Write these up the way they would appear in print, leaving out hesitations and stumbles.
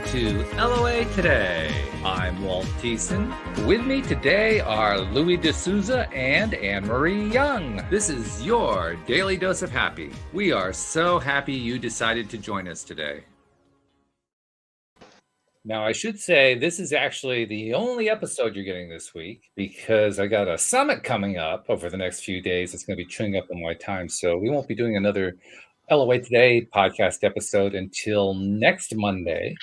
to LOA Today. I'm Walt Thiessen. With me today are Louis D'Souza and Anne-Marie Young. This is your Daily Dose of Happy. We are so happy you decided to join us today. Now, I should say this is actually the only episode you're getting this week because I got a summit coming up over the next few days. It's going to be chewing up on my time. So we won't be doing another LOA Today podcast episode until next Monday.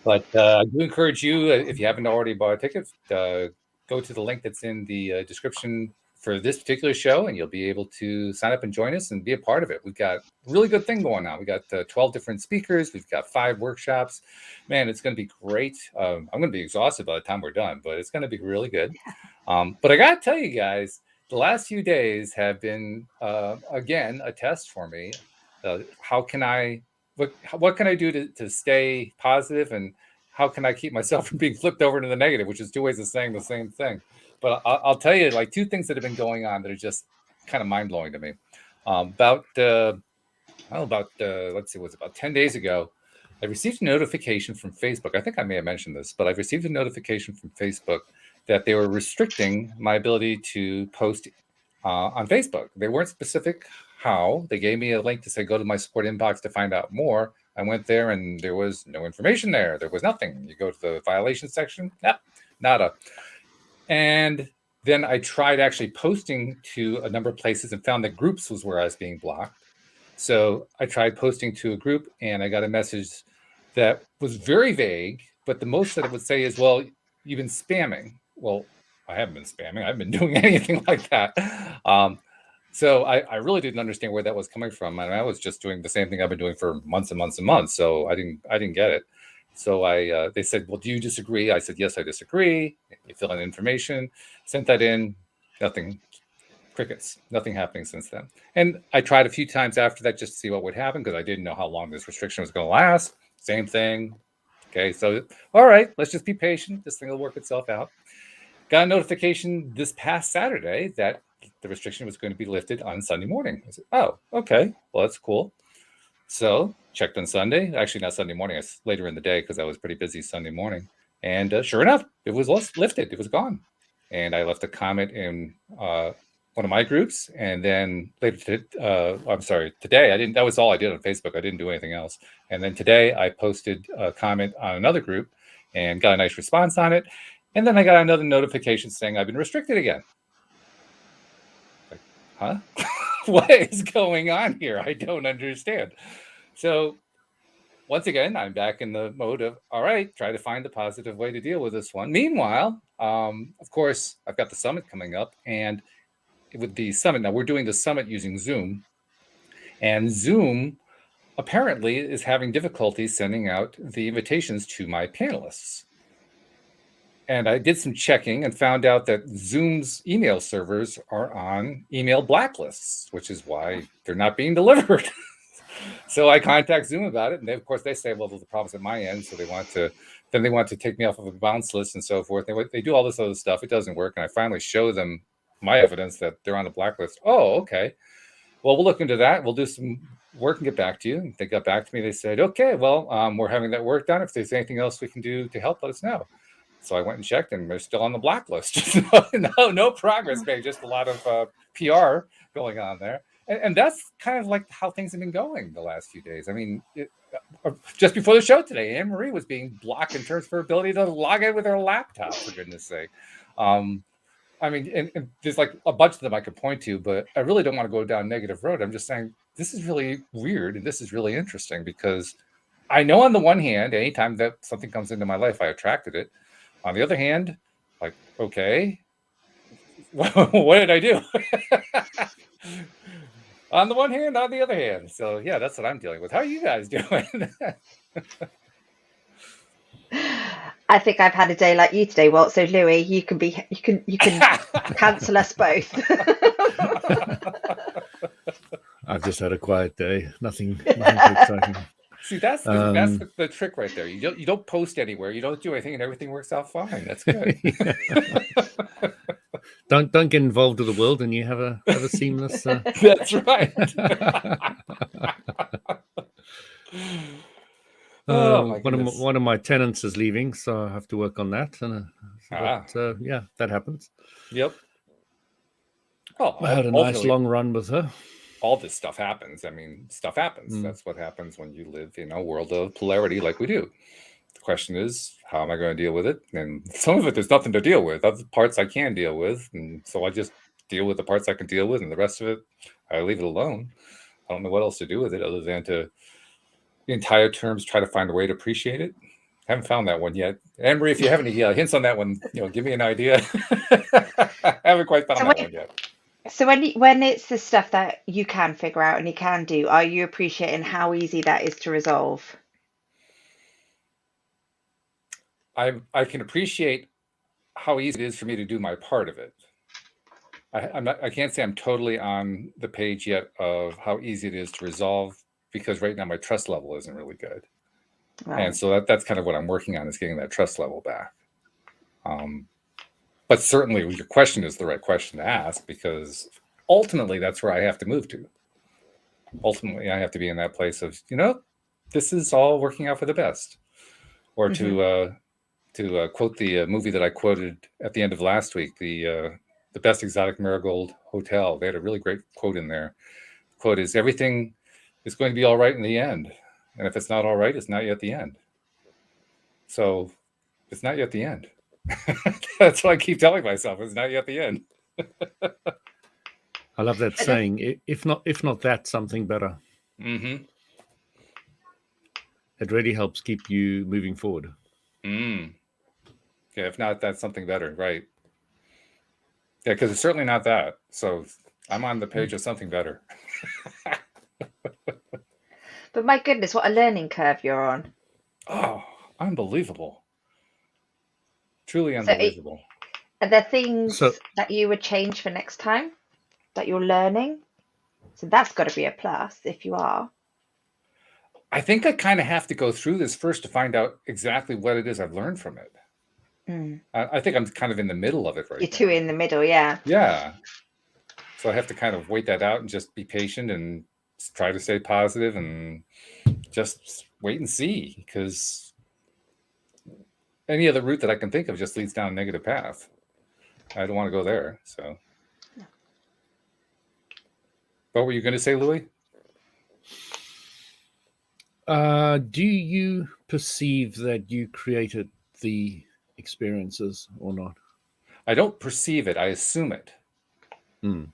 But I do encourage you, if you haven't already bought a ticket, go to the link that's in the description for this particular show, and you'll be able to sign up and join us and be a part of it. We've got a really good thing going on. We got 12 different speakers. We've got 5 workshops. Man, it's going to be great. I'm going to be exhausted by the time we're done, but it's going to be really good. But I got to tell you guys, the last few days have been, again, a test for me. What can I do to stay positive, and how can I keep myself from being flipped over into the negative, which is 2 ways of saying the same thing. But I'll tell you, like, 2 things that have been going on that are just kind of mind blowing to me. Let's see, was it about 10 days ago? I received a notification from Facebook. I think I may have mentioned this, but I received a notification from Facebook that they were restricting my ability to post on Facebook. They weren't specific how. They gave me a link to say, go to my support inbox to find out more. I went there and there was no information there. There was nothing. You go to the violation section, nada. And then I tried actually posting to a number of places and found that groups was where I was being blocked. So I tried posting to a group and I got a message that was very vague, but the most that it would say is, well, you've been spamming. Well, I haven't been spamming. I haven't been doing anything like that. So I really didn't understand where that was coming from. And I was just doing the same thing I've been doing for months and months and months. So I didn't get it. So they said, well, do you disagree? I said, yes, I disagree. You fill in information, sent that in, nothing, crickets, nothing happening since then. And I tried a few times after that just to see what would happen because I didn't know how long this restriction was going to last. Same thing. Okay, so, all right, let's just be patient. This thing will work itself out. Got a notification this past Saturday that the restriction was going to be lifted on Sunday morning. I said, oh, okay, well, that's cool. So checked on Sunday, actually not Sunday morning, it's later in the day because I was pretty busy Sunday morning. And sure enough, it was lifted, it was gone. And I left a comment in one of my groups. And then today, that was all I did on Facebook. I didn't do anything else. And then today I posted a comment on another group and got a nice response on it. And then I got another notification saying I've been restricted again. Like, huh? What is going on here? I don't understand. So once again, I'm back in the mode of, all right, try to find the positive way to deal with this one. Meanwhile, of course, I've got the summit coming up. And with the summit, now we're doing the summit using Zoom. And Zoom apparently is having difficulty sending out the invitations to my panelists. And I did some checking and found out that Zoom's email servers are on email blacklists, which is why they're not being delivered. So I contact Zoom about it. And they, of course, they say, well, there's a problem at my end. So they want to take me off of a bounce list and so forth. They do all this other stuff. It doesn't work. And I finally show them my evidence that they're on the blacklist. Oh, okay. Well, we'll look into that. We'll do some work and get back to you. And they got back to me. They said, okay, well, we're having that work done. If there's anything else we can do to help, let us know. So I went and checked, and they're still on the blacklist. No progress made, just a lot of PR going on there. And that's kind of like how things have been going the last few days. I mean, just before the show today, Anne-Marie was being blocked in terms of her ability to log in with her laptop, for goodness sake. I mean, and there's like a bunch of them I could point to, but I really don't want to go down a negative road. I'm just saying this is really weird, and this is really interesting because I know on the one hand, anytime that something comes into my life, I attracted it. On the other hand, like, okay, what did I do? On the one hand, on the other hand. So yeah, that's what I'm dealing with. How are you guys doing? I think I've had a day like you today, Walt. So Louis, you can cancel us both. I've just had a quiet day. Nothing too exciting. See, that's the trick right there. You don't post anywhere. You don't do anything, and everything works out fine. That's good. Don't get involved with the world, and you have a seamless. That's right. Oh, my one goodness. of my tenants is leaving, so I have to work on that. And yeah, that happens. Yep. Well, I had a nice long run with her. All this stuff happens. I mean, stuff happens. That's what happens when you live in a world of polarity like we do. The question is, how am I going to deal with it? And some of it, there's nothing to deal with. Other parts I can deal with. And so I just deal with the parts I can deal with. And the rest of it, I leave it alone. I don't know what else to do with it other than to, in entire terms, try to find a way to appreciate it. Haven't found that one yet. Anne-Marie, if you have any hints on that one, give me an idea. I haven't quite found that one yet. So when it's the stuff that you can figure out and you can do, are you appreciating how easy that is to resolve? I can appreciate how easy it is for me to do my part of it. I can't say I'm totally on the page yet of how easy it is to resolve, because right now my trust level isn't really good. Right. And so that's kind of what I'm working on, is getting that trust level back. But certainly your question is the right question to ask, because ultimately that's where I have to move to. Ultimately, I have to be in that place of, this is all working out for the best. Or to quote the movie that I quoted at the end of last week, the Best Exotic Marigold Hotel. They had a really great quote in there. The quote is, everything is going to be all right in the end. And if it's not all right, it's not yet the end. So it's not yet the end. That's what I keep telling myself. It's not yet the end. I love that saying. If not that, something better. Mm-hmm. It really helps keep you moving forward. Yeah, if not, that's something better, right? Yeah, because it's certainly not that. So I'm on the page of something better. But my goodness, what a learning curve you're on. Oh, unbelievable. Truly unbelievable. Are there things that you would change for next time that you're learning? So that's got to be a plus if you are. I think I kind of have to go through this first to find out exactly what it is I've learned from it. I think I'm kind of in the middle of it right now. You're too in the middle, yeah. Yeah. So I have to kind of wait that out and just be patient and try to stay positive and just wait and see, because any other route that I can think of just leads down a negative path. I don't want to go there. So, what were you going to say, Louis? Do you perceive that you created the experiences or not? I don't perceive it. I assume it.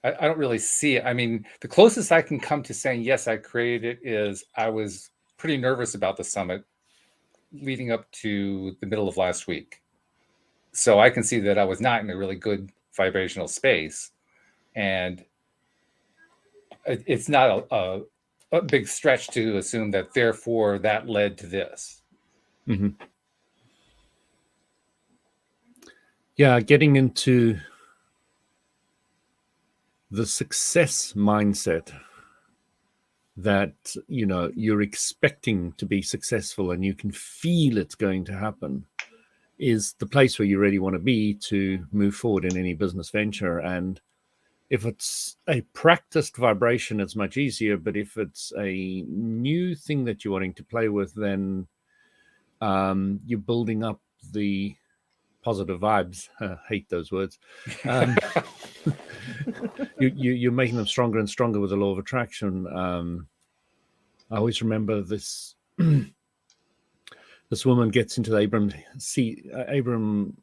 I don't really see it. I mean, the closest I can come to saying, yes, I created it is I was pretty nervous about the summit leading up to the middle of last week. So I can see that I was not in a really good vibrational space. And it's not a big stretch to assume that therefore that led to this. Mm-hmm. Yeah, getting into the success mindset that, you're expecting to be successful and you can feel it's going to happen is the place where you really want to be to move forward in any business venture. And if it's a practiced vibration, it's much easier. But if it's a new thing that you're wanting to play with, then you're building up the positive vibes. I hate those words. You're making them stronger and stronger with the law of attraction. I always remember this. This woman gets into the Abraham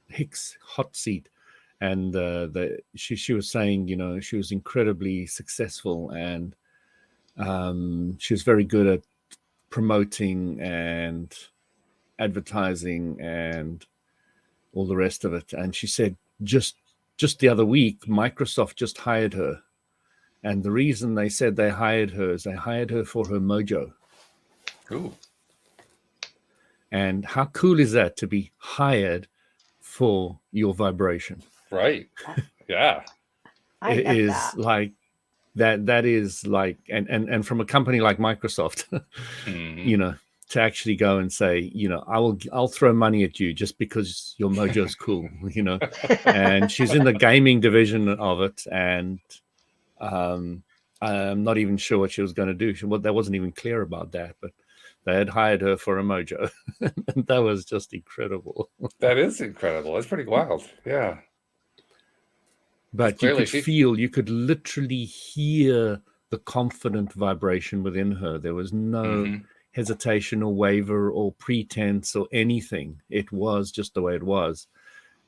Hicks hot seat, and she was saying, she was incredibly successful, and she was very good at promoting and advertising and all the rest of it. And she said just the other week, Microsoft just hired her. And the reason they said they hired her is they hired her for her mojo. Cool. And how cool is that, to be hired for your vibration? Right. Yeah. It is like that is like, and from a company like Microsoft, to actually go and say, I'll throw money at you just because your mojo's cool, and she's in the gaming division of it. And I'm not even sure what she was going to do. That wasn't even clear about that, but They had hired her for a mojo. And that was just incredible. That is incredible. That's pretty wild. Yeah. But you could literally hear the confident vibration within her. There was no hesitation or waver or pretense or anything. It was just the way it was.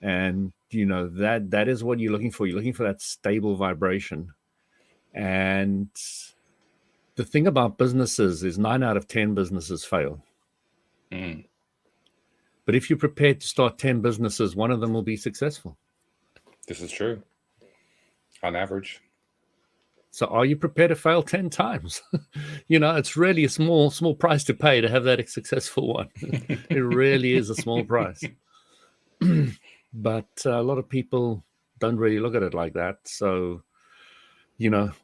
And, that is what you're looking for. You're looking for that stable vibration. And the thing about businesses is 9 out of 10 businesses fail. But if you're prepared to start 10 businesses, one of them will be successful. This is true. On average. So are you prepared to fail 10 times? It's really a small price to pay to have that successful one. It really is a small price. But a lot of people don't really look at it like that. So,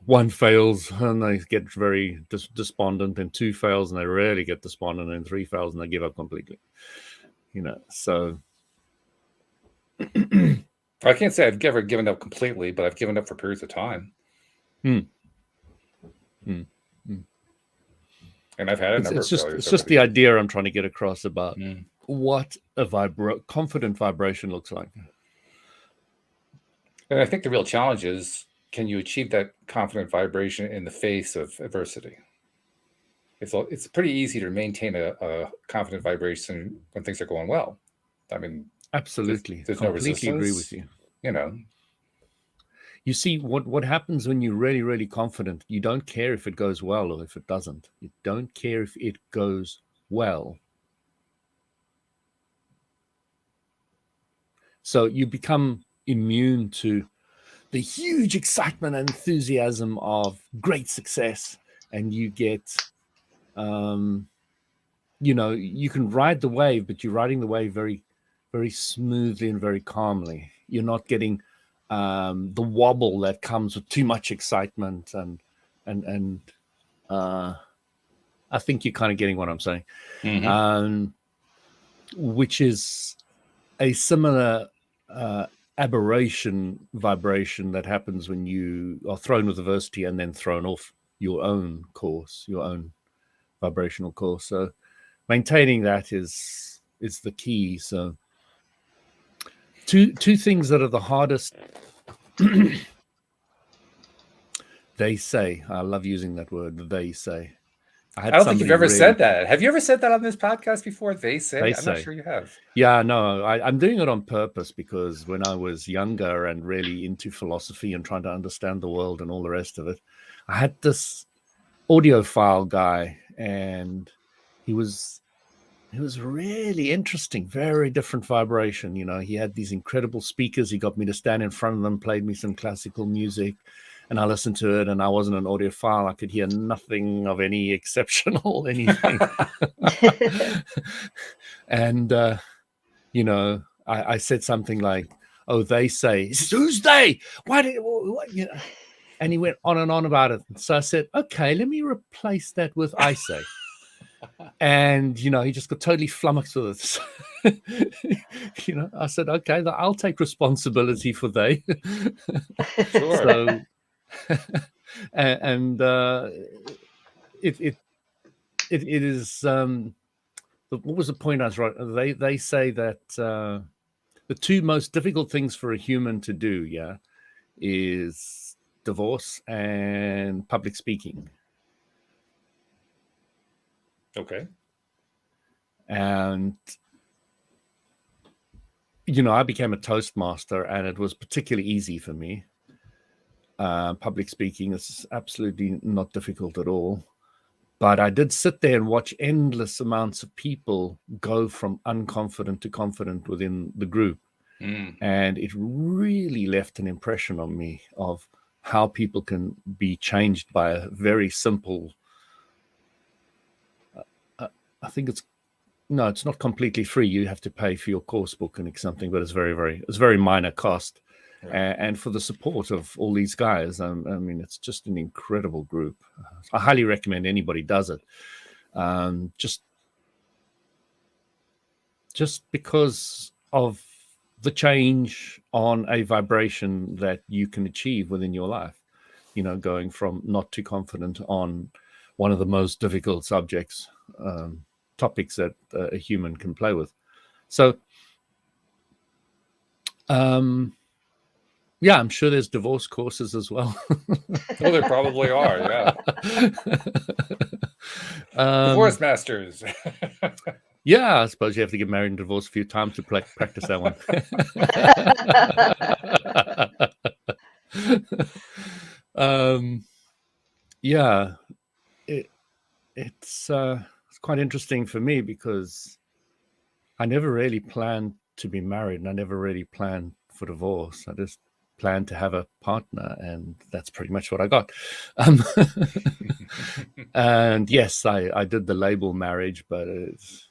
one fails and they get very despondent, and 2 fails and they really get despondent, and 3 fails and they give up completely. So I can't say I've ever given up completely, but I've given up for periods of time. And I've had a number of failures. It's just the idea I'm trying to get across about what a confident vibration looks like. And I think the real challenge is, can you achieve that confident vibration in the face of adversity? It's pretty easy to maintain a confident vibration when things are going well. I mean, absolutely. There's no resistance. Completely agree with you. You see, what happens when you're really, really confident, you don't care if it goes well or if it doesn't. You don't care if it goes well. So you become immune to the huge excitement and enthusiasm of great success, and you get, you can ride the wave, but you're riding the wave very, very smoothly and very calmly. You're not getting the wobble that comes with too much excitement, and I think you're kind of getting what I'm saying, which is a similar aberration vibration that happens when you are thrown with adversity and then thrown off your own course, your own vibrational course. So maintaining that is the key. So two things that are the hardest. They say, I love using that word, they say. I don't think you've ever said that. Have you ever said that on this podcast before? They say? I'm not sure you have. Yeah, no, I'm doing it on purpose, because when I was younger and really into philosophy and trying to understand the world and all the rest of it, I had this audiophile guy, and he was really interesting, very different vibration. He had these incredible speakers. He got me to stand in front of them, played me some classical music, and I listened to it, and I wasn't an audiophile. I could hear nothing of any exceptional anything. And, I said something like, oh, they say. He says, who's they? Why did, what? And he went on and on about it. So I said, okay, let me replace that with I say. And, he just got totally flummoxed with it. I said, okay, I'll take responsibility for they. Sure. So, and it is, what was the point I was right? They say that the 2 most difficult things for a human to do, is divorce and public speaking. Okay. And, I became a Toastmaster, and it was particularly easy for me. Public speaking is absolutely not difficult at all. But I did sit there and watch endless amounts of people go from unconfident to confident within the group. And it really left an impression on me of how people can be changed by a very simple, I think it's not completely free. You have to pay for your course book and something, but it's very minor cost. Right. And for the support of all these guys, it's just an incredible group. I highly recommend anybody does it. Just because of the change on a vibration that you can achieve within your life, going from not too confident on one of the most difficult topics that a human can play with. So, yeah, I'm sure there's divorce courses as well. Well, there probably are, yeah. Divorce masters. Yeah, I suppose you have to get married and divorced a few times to practice that one. Yeah, it's quite interesting for me because I never really planned to be married, and I never really planned for divorce. I just planned to have a partner, and that's pretty much what I got. And yes, I did the label marriage, but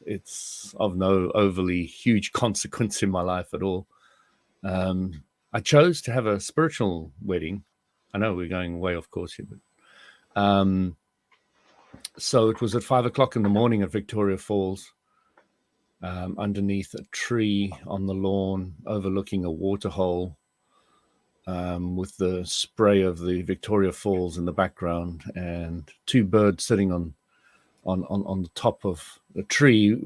it's of no overly huge consequence in my life at all. I chose to have a spiritual wedding. I know we're going way off course here, but so it was at 5 o'clock in the morning at Victoria Falls, underneath a tree on the lawn, overlooking a waterhole, with the spray of the Victoria Falls in the background, and two birds sitting on the top of a tree,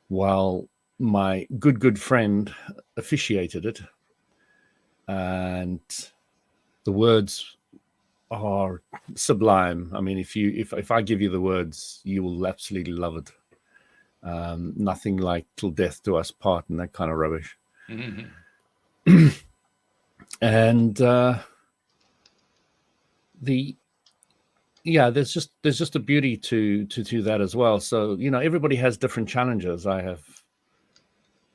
while my good friend officiated it. And the words are sublime. I mean, if I give you the words, you will absolutely love it. Nothing like till death do us part and that kind of rubbish. Mm-hmm. And there's just a beauty to that as well. So, you know, everybody has different challenges. I have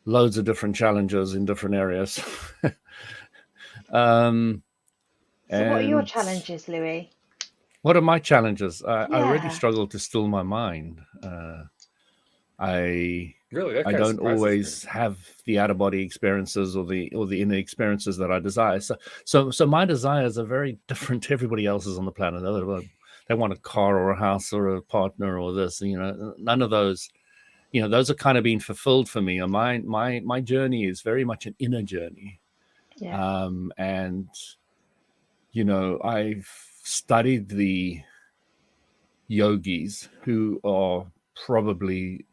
loads of different challenges in different areas. So what are your challenges, Louis? What are my challenges? I already struggle to still my mind. I don't always have the out-of-body experiences or the inner experiences that I desire. So my desires are very different to everybody else's on the planet. They want a car or a house or a partner or this. You know, none of those. You know, those are kind of being fulfilled for me. And my journey is very much an inner journey. Yeah. And you know, I've studied the yogis who are probably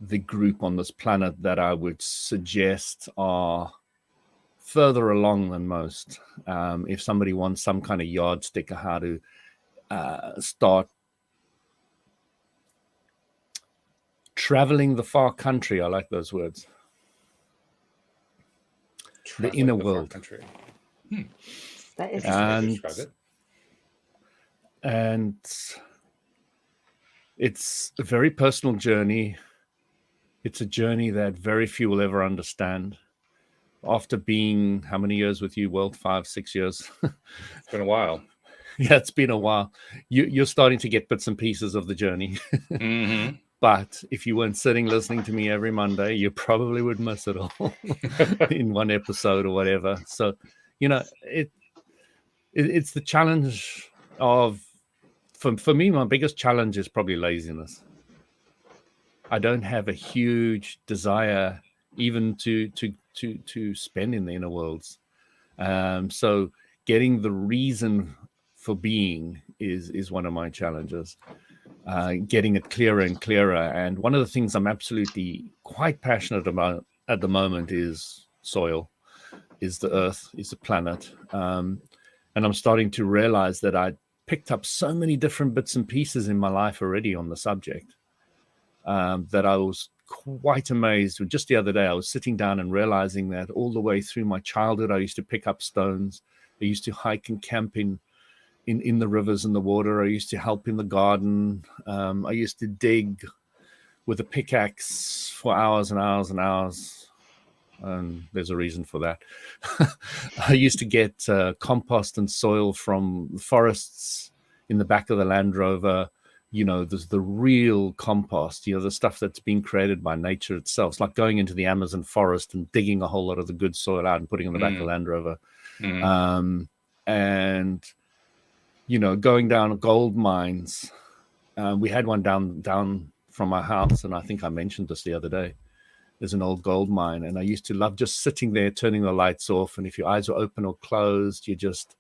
the group on this planet that I would suggest are further along than most. If somebody wants some kind of yardstick of how to start traveling the far country, I like those words. The inner world. That is and it's a very personal journey. It's a journey that very few will ever understand. After being how many years with you, Walt? 5, 6 years? It's been a while. Yeah, it's been a while. You're starting to get bits and pieces of the journey. Mm-hmm. But if you weren't sitting listening to me every Monday, you probably would miss it all in one episode or whatever. So, you know, it's the challenge of, for me, my biggest challenge is probably laziness. I don't have a huge desire even to spend in the inner worlds. So getting the reason for being is one of my challenges. Getting it clearer and clearer. And one of the things I'm absolutely quite passionate about at the moment is soil, is the earth, is the planet. And I'm starting to realize that I picked up so many different bits and pieces in my life already on the subject, that I was quite amazed. Just the other day, I was sitting down and realizing that all the way through my childhood, I used to pick up stones. I used to hike and camp in the rivers and the water. I used to help in the garden. I used to dig with a pickaxe for hours and hours and hours. And there's a reason for that. I used to get compost and soil from forests in the back of the Land Rover. You know, there's the real compost, you know, the stuff that's been created by nature itself. It's like going into the Amazon forest and digging a whole lot of the good soil out and putting it in the back of the Land Rover. And, you know, going down gold mines. We had one down from our house, and I think I mentioned this the other day. There's an old gold mine, and I used to love just sitting there, turning the lights off. And if your eyes were open or closed, you just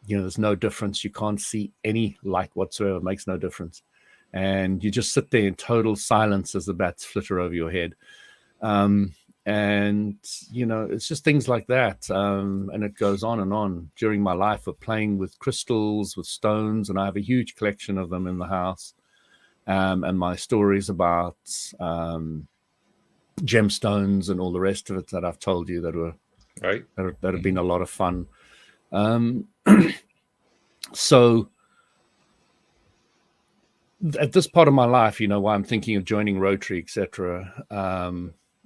there's no difference. You can't see any light whatsoever. It makes no difference. And you just sit there in total silence as the bats flitter over your head. And, it's just things like that. And it goes on and on during my life of playing with crystals, with stones. And I have a huge collection of them in the house. And my stories about gemstones and all the rest of it that I've told you that were right, that have been a lot of fun. So at this part of my life, why I'm thinking of joining Rotary, etc.,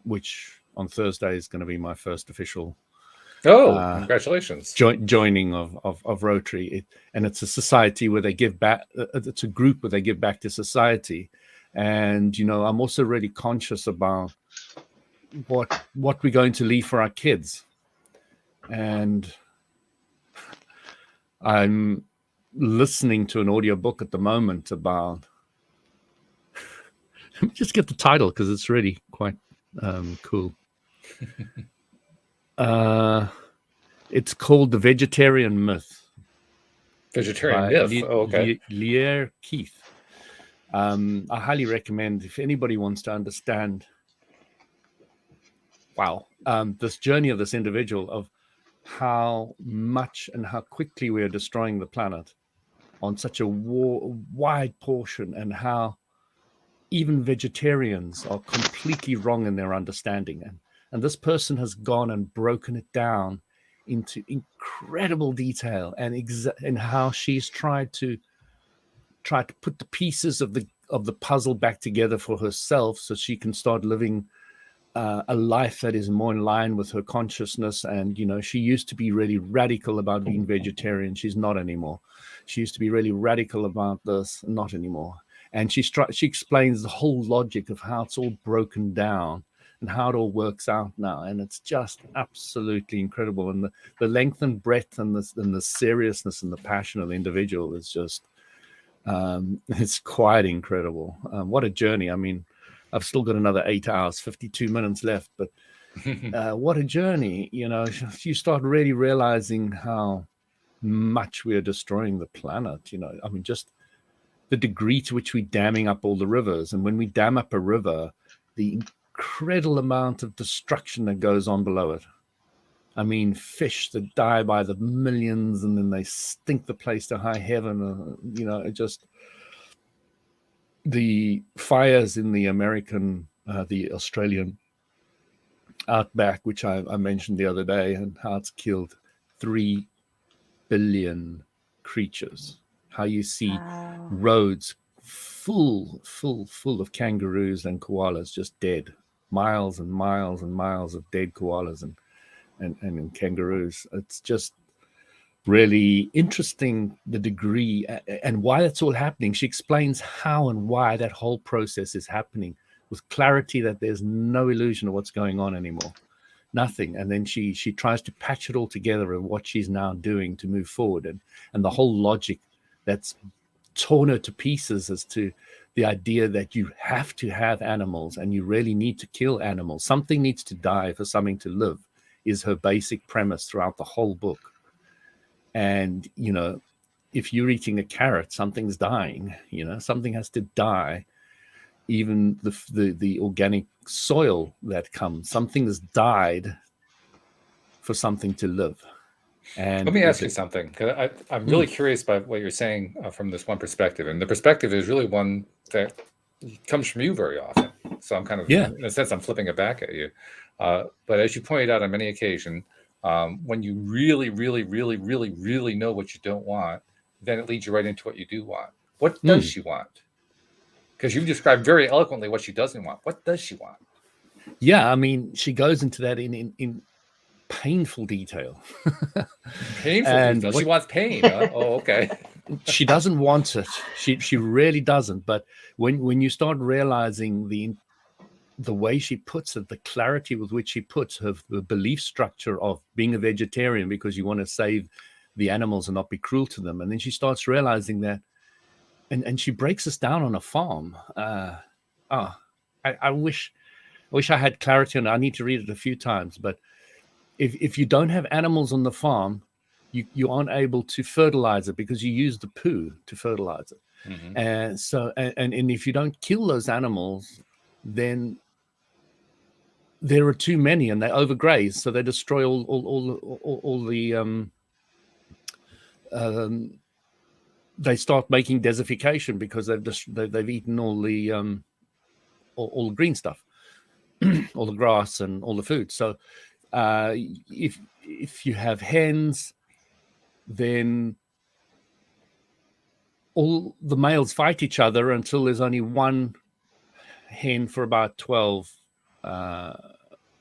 which on Thursday is going to be my first official congratulations joining of Rotary. And it's a society where they give back. It's a group where they give back to society. And I'm also really conscious about what we're going to leave for our kids. And I'm listening to an audiobook at the moment about, let me just get the title because it's really quite cool. It's called The Vegetarian Myth. Vegetarian Myth. Okay. Lierre Keith. I highly recommend if anybody wants to understand this journey of this individual, of how much and how quickly we are destroying the planet on such a wide portion, and how even vegetarians are completely wrong in their understanding. And this person has gone and broken it down into incredible detail, and how she's tried to put the pieces of the puzzle back together for herself, so she can start living a life that is more in line with her consciousness. And she used to be really radical about being vegetarian. She's not anymore. She used to be really radical about this, not anymore. And she explains the whole logic of how it's all broken down and how it all works out now. And it's just absolutely incredible. And the length and breadth and the seriousness and the passion of the individual is just, it's quite incredible. What a journey. I mean, I've still got another 8 hours, 52 minutes left, but what a journey. You start really realizing how much we are destroying the planet. I mean, just the degree to which we're damming up all the rivers. And when we dam up a river, the incredible amount of destruction that goes on below it. I mean, fish that die by the millions, and then they stink the place to high heaven. It just, the fires in the Australian outback, which I mentioned the other day, and how it's killed 3 billion creatures. How you see roads full of kangaroos and koalas just dead, miles and miles and miles of dead koalas and kangaroos. It's just really interesting, the degree and why that's all happening. She explains how and why that whole process is happening with clarity, that there's no illusion of what's going on anymore. Nothing. And then she tries to patch it all together of what she's now doing to move forward, and the whole logic that's torn her to pieces as to the idea that you have to have animals and you really need to kill animals. Something needs to die for something to live is her basic premise throughout the whole book. And, if you're eating a carrot, something's dying, something has to die. Even the organic soil that comes, something has died for something to live. And let me ask you something, because I'm really curious about what you're saying from this one perspective. And the perspective is really one that comes from you very often. So I'm kind of, in a sense, I'm flipping it back at you. But as you pointed out on many occasions, when you really, really, really, really, really know what you don't want, then it leads you right into what you do want. What does she want? Because you've described very eloquently what she doesn't want. What does she want? Yeah, I mean, she goes into that in painful detail. Detail. She wants pain. Huh? Oh, okay. She doesn't want it. She really doesn't. But when you start realizing the way she puts it, the clarity with which she puts the belief structure of being a vegetarian because you want to save the animals and not be cruel to them, and then she starts realizing that, and she breaks us down on a farm. I wish I had clarity on it. I need to read it a few times, but if you don't have animals on the farm, you aren't able to fertilize it because you use the poo to fertilize it. Mhm. And so, and if you don't kill those animals, then there are too many and they overgraze, so they destroy all the they start making desertification because they've eaten all the green stuff, all the grass and all the food. So if you have hens, then all the males fight each other until there's only one hen for about 12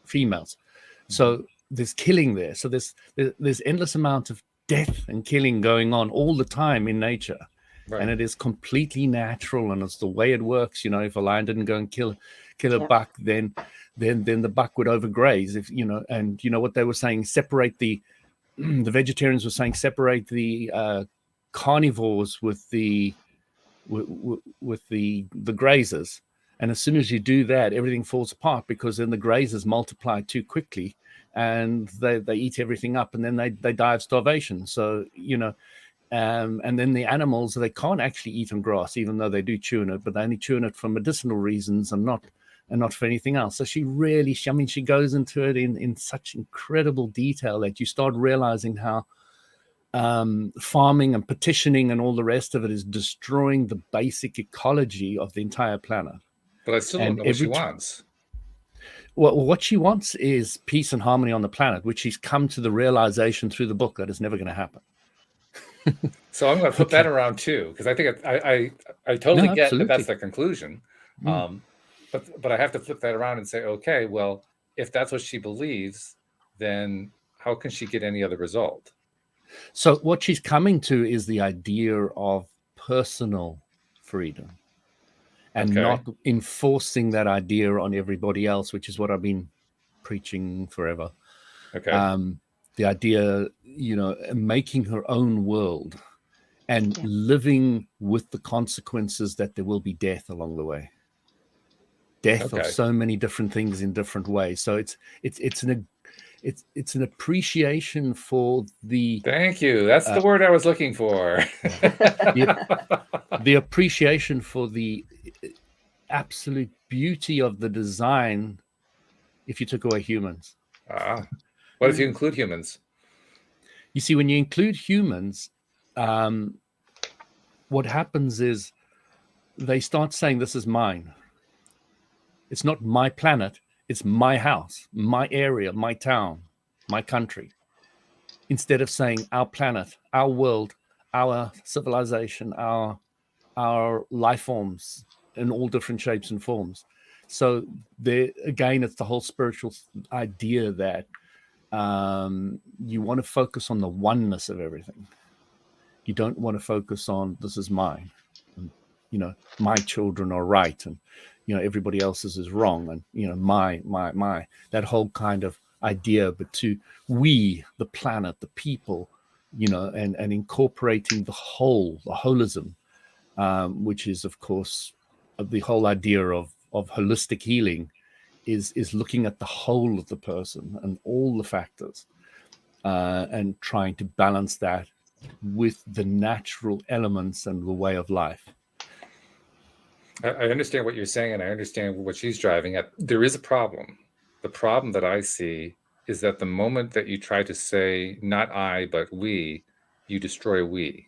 females. So there's killing there. So there's endless amount of death and killing going on all the time in nature. Right. And it is completely natural, and it's the way it works. You know, if a lion didn't go and kill a buck, then the buck would overgraze. If you know, and you know what they were saying, separate the vegetarians were saying separate the carnivores with the grazers. And as soon as you do that, everything falls apart, because then the grazers multiply too quickly and they eat everything up, and then they die of starvation. So, you know, and then the animals, they can't actually eat on grass, even though they do chew on it, but they only chew on it for medicinal reasons and not for anything else. So she goes into it in such incredible detail that you start realizing how farming and petitioning and all the rest of it is destroying the basic ecology of the entire planet. But I still don't know what she wants. Well, what she wants is peace and harmony on the planet, which she's come to the realization through the book that is never going to happen. So I'm going to flip that around too, because I think I totally get that that's the conclusion. But I have to flip that around and say, okay, well, if that's what she believes, then how can she get any other result? So what she's coming to is the idea of personal freedom, and not enforcing that idea on everybody else, which is what I've been preaching forever. Okay. The idea, you know, making her own world and living with the consequences that there will be death along the way. Death of so many different things in different ways. So it's an appreciation for the. Thank you. That's the word I was looking for. The appreciation for the absolute beauty of the design. If you took away humans. What if you include humans? You see, when you include humans, what happens is they start saying, "This is mine." It's not my planet. It's my house, my area, my town, my country. Instead of saying our planet, our world, our civilization, our life forms in all different shapes and forms. So there again, it's the whole spiritual idea that you want to focus on the oneness of everything. You don't want to focus on this is mine, and, you know, my children are right, and you know everybody else's is wrong, and you know my that whole kind of idea. But to we, the planet, the people, you know, and incorporating the whole, the holism, which is of course the whole idea of holistic healing, is looking at the whole of the person and all the factors, and trying to balance that with the natural elements and the way of life. I understand what you're saying, and I understand what she's driving at. There is a problem. The problem that I see is that the moment that you try to say not I but we, you destroy we,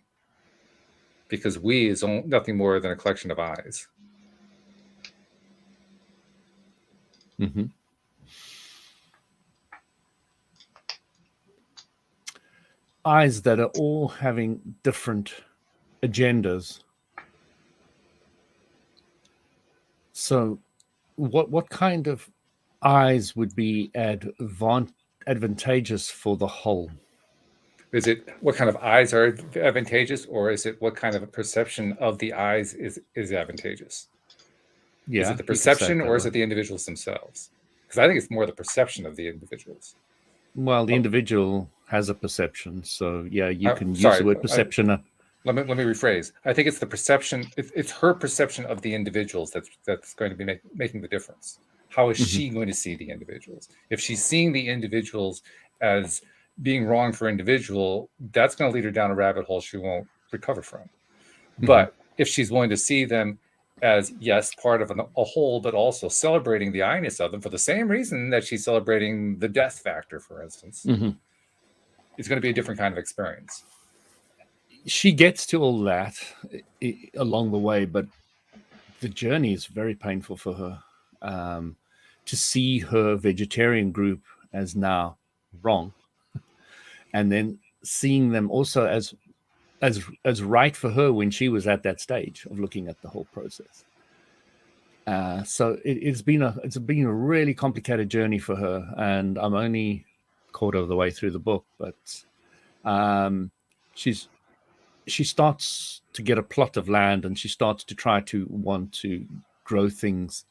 because we is nothing more than a collection of I's. Mm-hmm. Eyes that are all having different agendas. So what kind of eyes would be advantageous for the whole? Is it what kind of eyes are advantageous, or is it what kind of a perception of the eyes is advantageous? Yeah, is it the perception, or is it the individuals themselves? Because I think it's more the perception of the individuals. Well, the individual has a perception, so yeah, you can use the word perception. Let me rephrase. I think it's the perception. It's her perception of the individuals that's going to be making the difference. How is she going to see the individuals? If she's seeing the individuals as being wrong for individual, that's going to lead her down a rabbit hole she won't recover from. But if she's willing to see them as, yes, part of a whole, but also celebrating the I-ness of them for the same reason that she's celebrating the death factor, for instance, it's going to be a different kind of experience. She gets to all that along the way, but the journey is very painful for her. To see her vegetarian group as now wrong, and then seeing them also as right for her when she was at that stage of looking at the whole process. So it's been a really complicated journey for her, and I'm only quarter of the way through the book, but she starts to get a plot of land, and she starts to try to want to grow things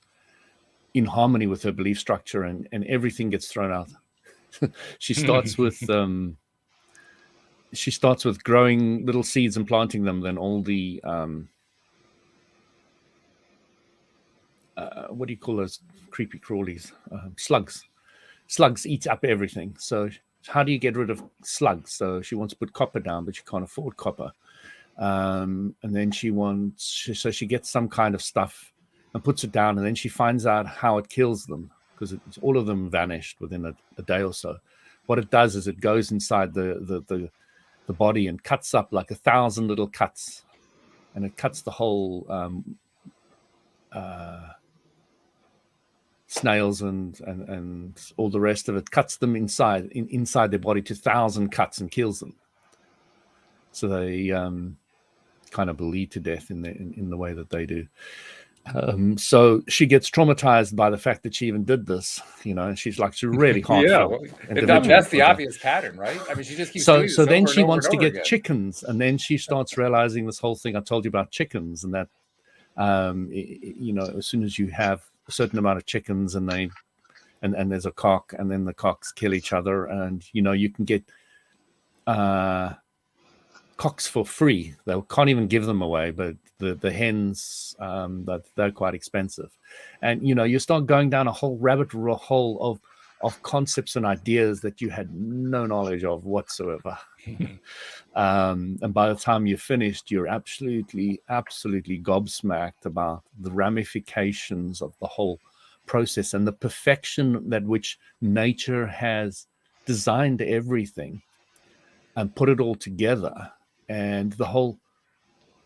in harmony with her belief structure, and everything gets thrown out. She starts with growing little seeds and planting them. Then all the what do you call those creepy crawlies? Slugs eat up everything. So how do you get rid of slugs? So she wants to put copper down, but she can't afford copper. And then she gets some kind of stuff and puts it down, and then she finds out how it kills them, because all of them vanished within a day or so. What it does is it goes inside the body and cuts up like 1,000 little cuts, and it cuts the whole snails and all the rest of it, cuts them inside their body to 1,000 cuts and kills them. So they kind of bleed to death in the way that they do. So she gets traumatized by the fact that she even did this. She's really heartfelt. That's the obvious pattern, right? I mean, she just keeps doing this. So then over she and over wants and to over get again. chickens, and then she starts realizing this whole thing I told you about chickens, and that as soon as you have a certain amount of chickens, and there's a cock, and then the cocks kill each other, and you can get cocks for free. They can't even give them away, but the hens, they're quite expensive. And you start going down a whole rabbit hole of concepts and ideas that you had no knowledge of whatsoever. And by the time you're finished, you're absolutely gobsmacked about the ramifications of the whole process and the perfection that which nature has designed everything and put it all together, and the whole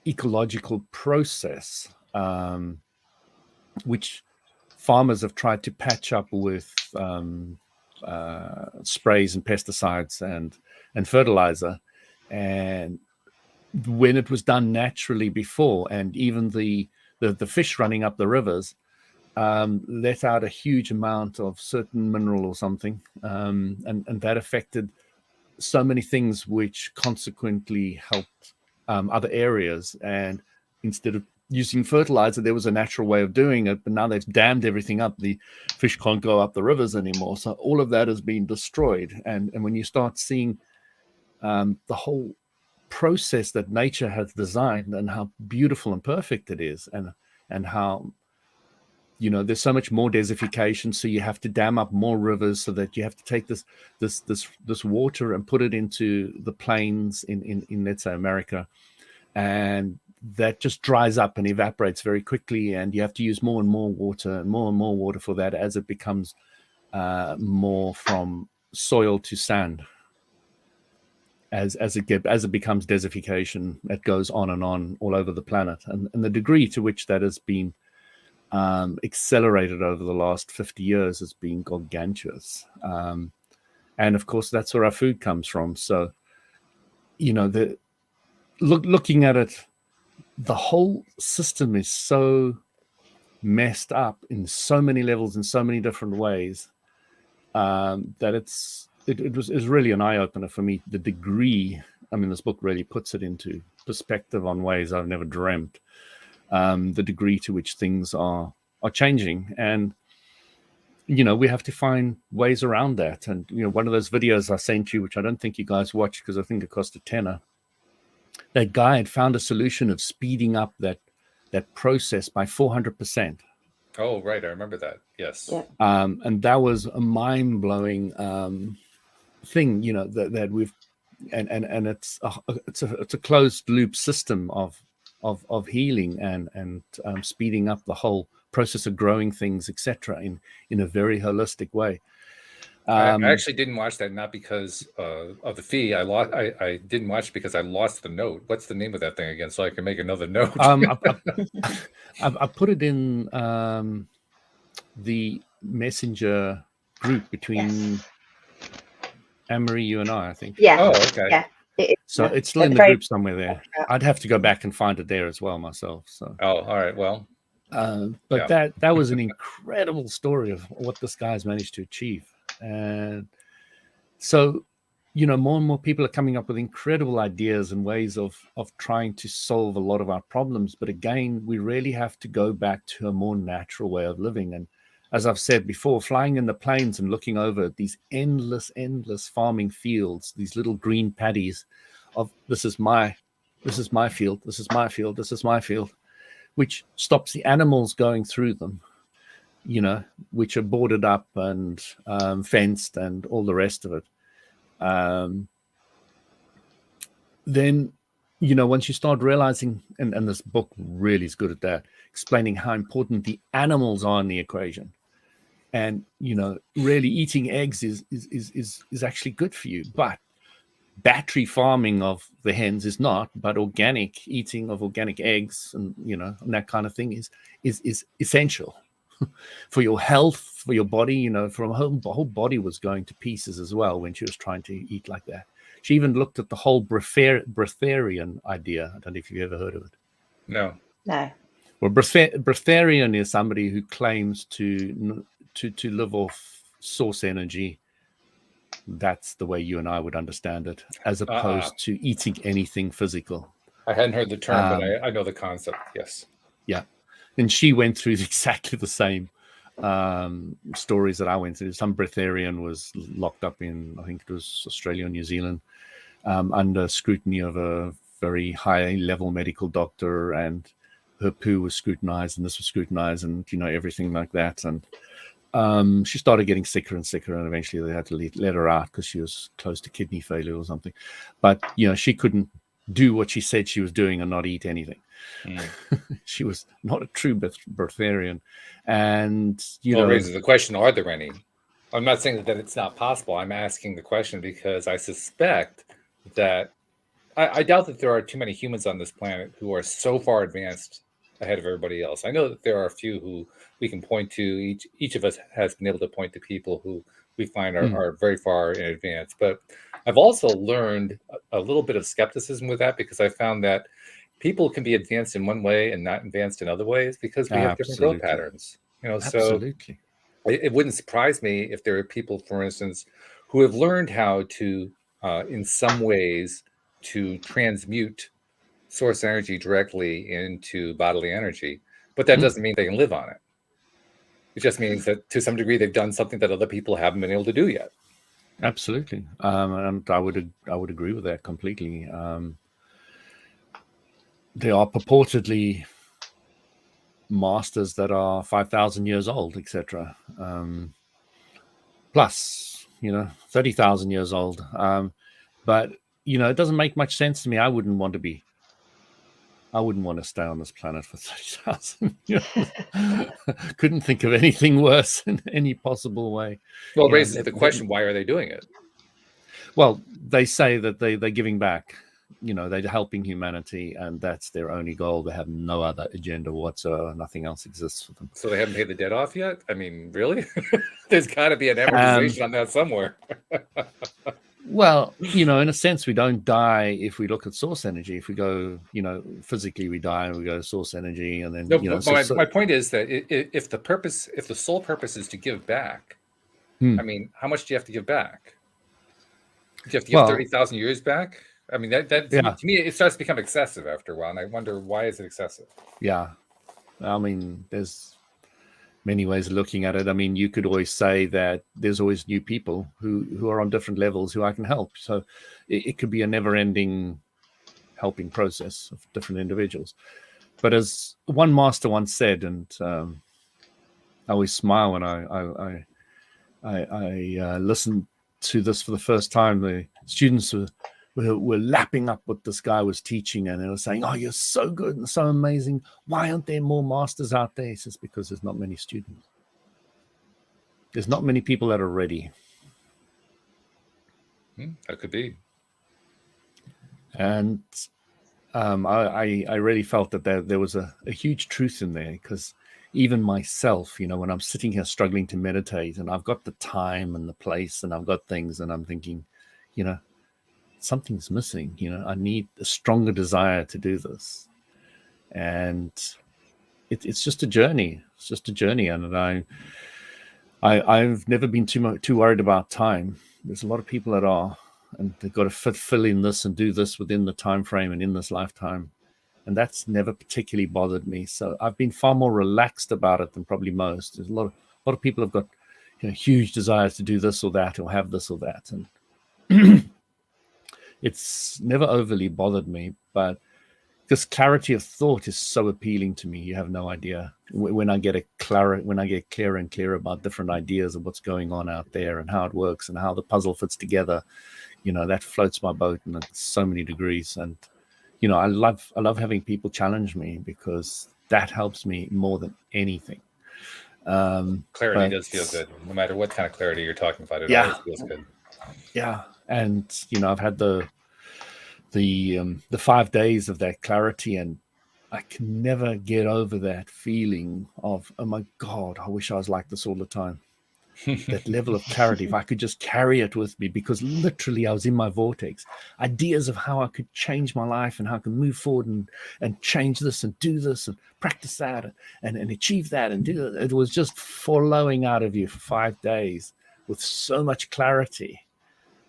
ecological process, which farmers have tried to patch up with sprays and pesticides and fertilizer. And when it was done naturally before, and even the fish running up the rivers let out a huge amount of certain mineral or something, and that affected so many things, which consequently helped other areas. And instead of using fertilizer, there was a natural way of doing it, but now they've dammed everything up. The fish can't go up the rivers anymore, so all of that has been destroyed. And when you start seeing the whole process that nature has designed, and how beautiful and perfect it is, and how there's so much more desertification, so you have to dam up more rivers, so that you have to take this water and put it into the plains in let's say America, and that just dries up and evaporates very quickly, and you have to use more and more water for that, as it becomes more from soil to sand. As it becomes desertification, it goes on and on all over the planet, and the degree to which that has been accelerated over the last 50 years has been gargantuous. And of course, that's where our food comes from. So, looking at it, the whole system is so messed up in so many levels, in so many different ways, that it was really an eye-opener for me. The degree, this book really puts it into perspective on ways I've never dreamt. The degree to which things are changing, and we have to find ways around that. And one of those videos I sent you, which I don't think you guys watched because I think it cost $10, that guy had found a solution of speeding up that process by 400%. Oh, right, I remember that. Yes. Yeah. And that was a mind-blowing thing, you know, that we've and it's a closed loop system of healing and speeding up the whole process of growing things, etc., in a very holistic way. I actually didn't watch that, not because of the fee. I didn't watch because I lost the note. What's the name of that thing again, so I can make another note? I put it in the messenger group between Anne-Marie, you and I think. Yeah. Oh, okay. Yeah. So it's still in the group somewhere there. I'd have to go back and find it there as well myself. So. Oh, all right. Well. But that was an incredible story of what this guy's managed to achieve. And so, you know, more and more people are coming up with incredible ideas and ways of trying to solve a lot of our problems. But again, we really have to go back to a more natural way of living. And as I've said before, flying in the planes and looking over these endless farming fields, these little green paddies of this is my field, this is my field, this is my field, which stops the animals going through them, you know, which are boarded up and fenced and all the rest of it. Then, you know, once you start realizing, and this book really is good at that, explaining how important the animals are in the equation. And, you know, really eating eggs is actually good for you. But battery farming of the hens is not, but organic eating of organic eggs and, you know, and that kind of thing is essential for your health, for your body. You know, from the whole body was going to pieces as well when she was trying to eat like that. She even looked at the whole breatharian idea. I don't know if you've ever heard of it. No. Well, breatharian is somebody who claims to live off source energy. That's the way you and I would understand it, as opposed to eating anything physical. I hadn't heard the term, but I know the concept. Yes. Yeah. And she went through exactly the same stories that I went through. Some breatharian was locked up in, I think it was Australia or New Zealand, under scrutiny of a very high level medical doctor, and her poo was scrutinized and this was scrutinized and, you know, everything like that. And she started getting sicker and sicker, and eventually they had to let her out because she was close to kidney failure or something. But, you know, she couldn't do what she said she was doing and not eat anything. She was not a true breatharian. And, you know, it raises the question, are there any? I'm not saying that it's not possible. I'm asking the question because I suspect that I doubt that there are too many humans on this planet who are so far advanced ahead of everybody else. I know that there are a few who we can point to. Each of us has been able to point to people who we find are very far in advance. But I've also learned a little bit of skepticism with that, because I found that people can be advanced in one way and not advanced in other ways because we have different growth patterns. You know, absolutely. So it wouldn't surprise me if there are people, for instance, who have learned how to, in some ways, to transmute source energy directly into bodily energy, but that doesn't mean they can live on it. It just means that to some degree they've done something that other people haven't been able to do yet. Absolutely, and I would agree with that completely. There are purportedly masters that are 5,000 years old, etc. Plus, you know, 30,000 years old. But, you know, it doesn't make much sense to me. I wouldn't want to stay on this planet for 30,000 years. Couldn't think of anything worse in any possible way. Well, it raises the question, why are they doing it? Well, they say that they're giving back. You know, they're helping humanity, and that's their only goal. They have no other agenda whatsoever. Nothing else exists for them. So they haven't paid the debt off yet? I mean, really? There's got to be an amortization on that somewhere. Well, you know, in a sense, we don't die if we look at source energy. If we go, you know, physically we die and we go to source energy, and then, no, you know. My point is that if the sole purpose is to give back, I mean, how much do you have to give back? Do you have to give 30,000 years back? I mean, to me, it starts to become excessive after a while, and I wonder, why is it excessive? Yeah, I mean, there's many ways of looking at it. I mean, you could always say that there's always new people who are on different levels who I can help. So it could be a never-ending helping process of different individuals. But as one master once said, and I always smile when I listen to this for the first time, the students were lapping up what this guy was teaching, and they were saying, "Oh, you're so good and so amazing. Why aren't there more masters out there?" He says, "Because there's not many students. There's not many people that are ready." That could be. And I really felt that there was a huge truth in there, because even myself, when I'm sitting here struggling to meditate, and I've got the time and the place and I've got things, and I'm thinking, something's missing. I need a stronger desire to do this. And it's just a journey. It's just a journey. And I've never been too worried about time. There's a lot of people that are, and they've got to fill in this and do this within the time frame and in this lifetime. And that's never particularly bothered me. So I've been far more relaxed about it than probably most. There's a lot of people have got huge desires to do this or that, or have this or that. And it's never overly bothered me, but this clarity of thought is so appealing to me. You have no idea. When I get clearer and clearer about different ideas of what's going on out there and how it works and how the puzzle fits together, that floats my boat in so many degrees. And I love having people challenge me, because that helps me more than anything. Clarity does feel good, no matter what kind of clarity you're talking about. It always feels good. Yeah, and I've had the 5 days of that clarity, and I can never get over that feeling of, oh my God, I wish I was like this all the time. That level of clarity, if I could just carry it with me, because literally I was in my vortex. Ideas of how I could change my life and how I could move forward and change this and do this and practice that and achieve that and do it. It was just flowing out of you for 5 days with so much clarity.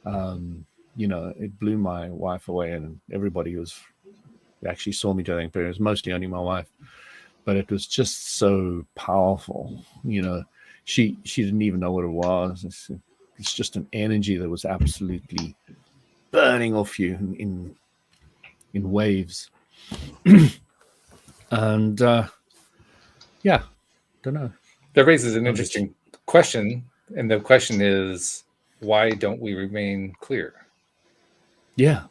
It blew my wife away, and everybody who actually saw me during the period. It was mostly only my wife, but it was just so powerful. She didn't even know what it was. It's just an energy that was absolutely burning off you in waves. And don't know. That raises an interesting question, and the question is, why don't we remain clear? Yeah.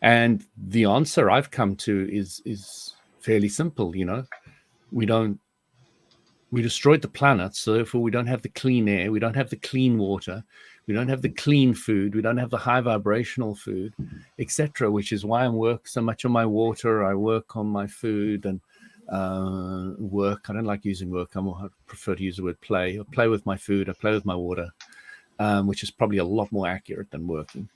And the answer I've come to is fairly simple. We destroyed the planet, so therefore we don't have the clean air, we don't have the clean water, we don't have the clean food, we don't have the high vibrational food, etc. Which is why I work so much on my water. I work on my food and work. I don't like using work. I prefer to use the word play. I play with my food. I play with my water, which is probably a lot more accurate than working.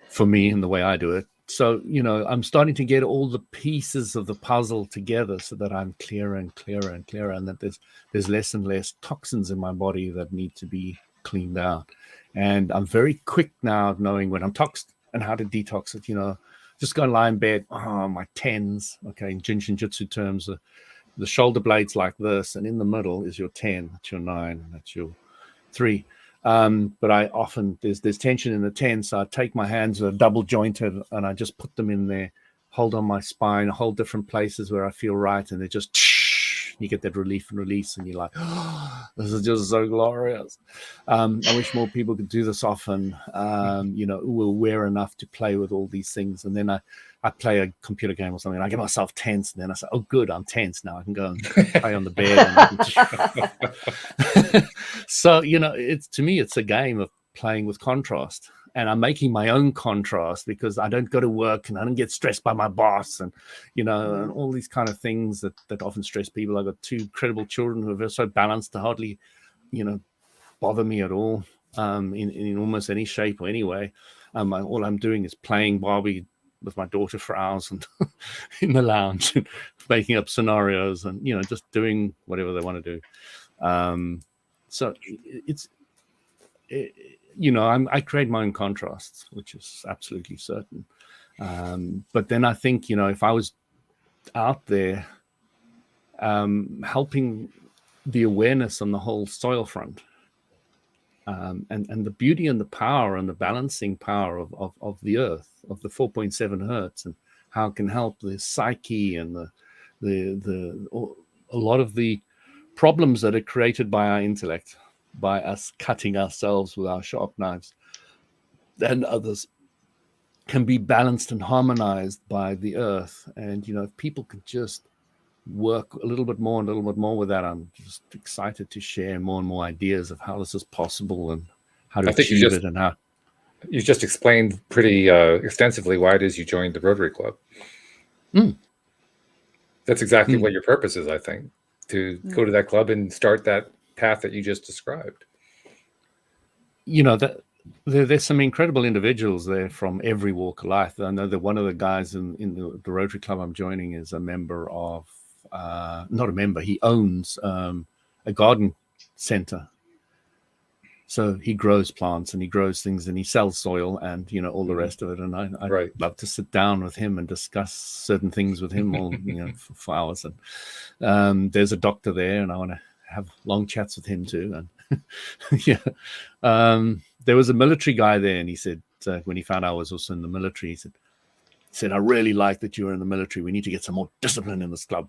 For me, and the way I do it. So, I'm starting to get all the pieces of the puzzle together so that I'm clearer and clearer and clearer, and that there's less and less toxins in my body that need to be cleaned out. And I'm very quick now at knowing when I'm toxed and how to detox it. Just go and lie in bed. Oh, my tens. Okay, in Jinshinjutsu terms, the shoulder blades like this, and in the middle is your 10. That's your 9. And that's your 3. But I often there's tension in the 10, so I take my hands that are double jointed and I just put them in there, hold on my spine, hold different places where I feel right, and they just you get that relief and release, and you're like, oh, this is just so glorious. I wish more people could do this often. We're aware enough to play with all these things, and then I play a computer game or something, and I get myself tense, and then I say, oh good, I'm tense now, I can go and play on the bed. So to me it's a game of playing with contrast, and I'm making my own contrast, because I don't go to work and I don't get stressed by my boss, and and all these kind of things that often stress people. I've got 2 incredible children who are so balanced to hardly bother me at all, in almost any shape or any way. All I'm doing is playing Barbie with my daughter for hours and in the lounge and making up scenarios and just doing whatever they want to do. So I create my own contrasts, which is absolutely certain. But then I think if I was out there helping the awareness on the whole soil front, and the beauty and the power and the balancing power of the earth, of the 4.7 hertz, and how it can help the psyche and a lot of the problems that are created by our intellect, by us cutting ourselves with our sharp knives, and others can be balanced and harmonized by the earth. And, if people could just work a little bit more with that, I'm just excited to share more and more ideas of how this is possible and how to achieve it. And how you just explained pretty extensively why it is you joined the Rotary Club. That's exactly what your purpose is, I think, to go to that club and start that path that you just described. That there's some incredible individuals there from every walk of life. I know that one of the guys in the Rotary Club I'm joining is a member of, not a member, he owns a garden center. So he grows plants and he grows things and he sells soil and, all the rest of it. And I'd love to sit down with him and discuss certain things with him all, for hours. And there's a doctor there and I want to have long chats with him too. And there was a military guy there and he said, when he found out I was also in the military, he said, I really like that you're in the military. We need to get some more discipline in this club.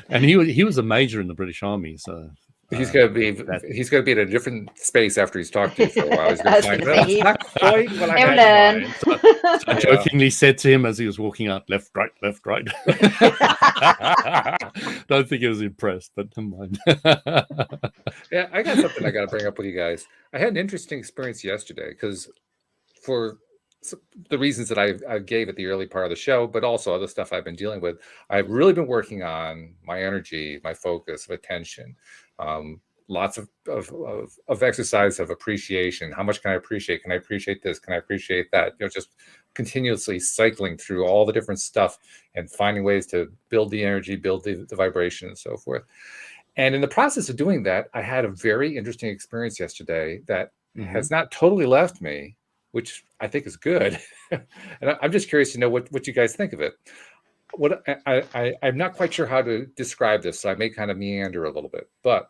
And he was a major in the British Army, so he's going to be in a different space after he's talked to you for a while. He's going to find out. It's not quite what I had in mind. So I jokingly said to him as he was walking out, left, right. Don't think he was impressed, but never mind. Yeah, I got something I got to bring up with you guys. I had an interesting experience yesterday because for the reasons that I gave at the early part of the show, but also other stuff I've been dealing with, I've really been working on my energy, my focus, attention, lots of exercise of appreciation. How much can I appreciate? Can I appreciate this? Can I appreciate that? Just continuously cycling through all the different stuff and finding ways to build the energy, build the vibration and so forth. And in the process of doing that, I had a very interesting experience yesterday that has not totally left me, which I think is good. And I'm just curious to know what you guys think of it. What I'm not quite sure how to describe this, so I may kind of meander a little bit. But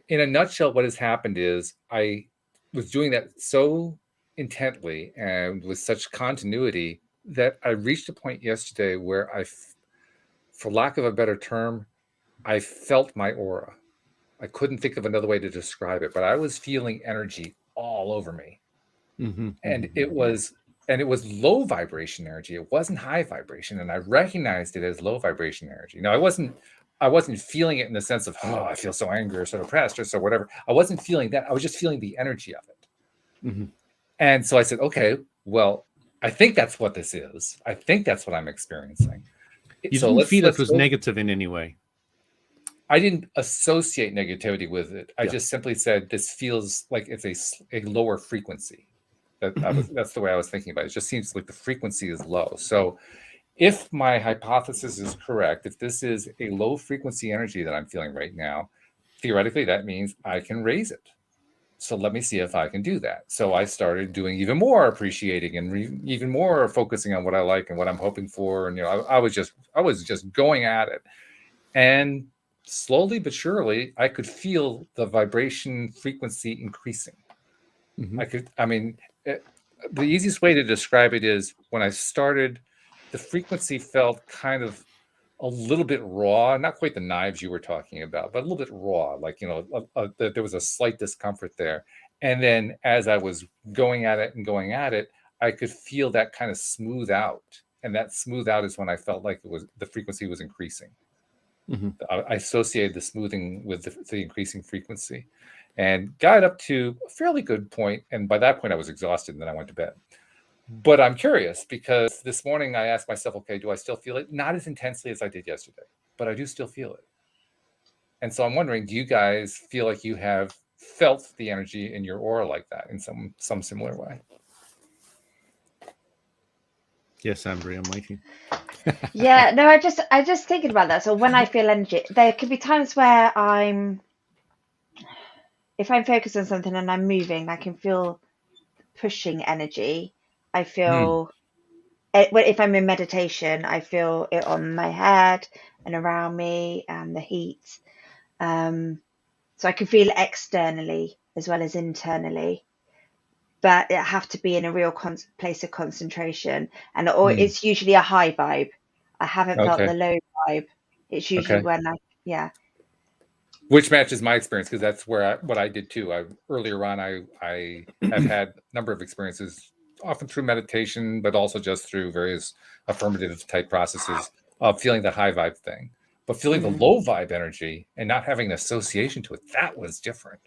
in a nutshell, what has happened is I was doing that so intently and with such continuity that I reached a point yesterday where for lack of a better term, I felt my aura. I couldn't think of another way to describe it, but I was feeling energy all over me. And it was low vibration energy. It wasn't high vibration. And I recognized it as low vibration energy. Now I wasn't feeling it in the sense of, oh, I feel so angry or so depressed or so whatever. I wasn't feeling that. I was just feeling the energy of it. And so I said, okay, well, I think that's what this is. I think that's what I'm experiencing. You didn't feel it was negative in any way? I didn't associate negativity with it. I just simply said, this feels like it's a lower frequency. That's the way I was thinking about it. It just seems like the frequency is low. So if my hypothesis is correct, if this is a low frequency energy that I'm feeling right now, theoretically, that means I can raise it. So let me see if I can do that. So I started doing even more appreciating and even more focusing on what I like and what I'm hoping for. And, I was just going at it. And slowly but surely, I could feel the vibration frequency increasing. The easiest way to describe it is when I started, the frequency felt kind of a little bit raw, not quite the knives you were talking about, but a little bit raw, like, there was a slight discomfort there. And then as I was going at it, I could feel that kind of smooth out. And that smooth out is when I felt like the frequency was increasing. I associated the smoothing with the increasing frequency and got up to a fairly good point. And by that point, I was exhausted and then I went to bed. But I'm curious because this morning I asked myself, okay, do I still feel it? Not as intensely as I did yesterday, but I do still feel it. And so I'm wondering, do you guys feel like you have felt the energy in your aura like that in some similar way? Yes, Ambry, I'm waiting. Yeah, no, I just thinking about that. So when I feel energy, there could be times where if I'm focused on something and I'm moving, I can feel pushing energy. I feel if I'm in meditation, I feel it on my head and around me and the heat. So I can feel it externally as well as internally. But it have to be in a real place of concentration, and it's usually a high vibe. I haven't felt the low vibe It's usually Okay. when yeah. Which matches my experience, because that's what I did too. Earlier on, I have had a number of experiences, often through meditation, but also just through various affirmative type processes of feeling the high vibe thing. But feeling the low vibe energy and not having an association to it, that was different.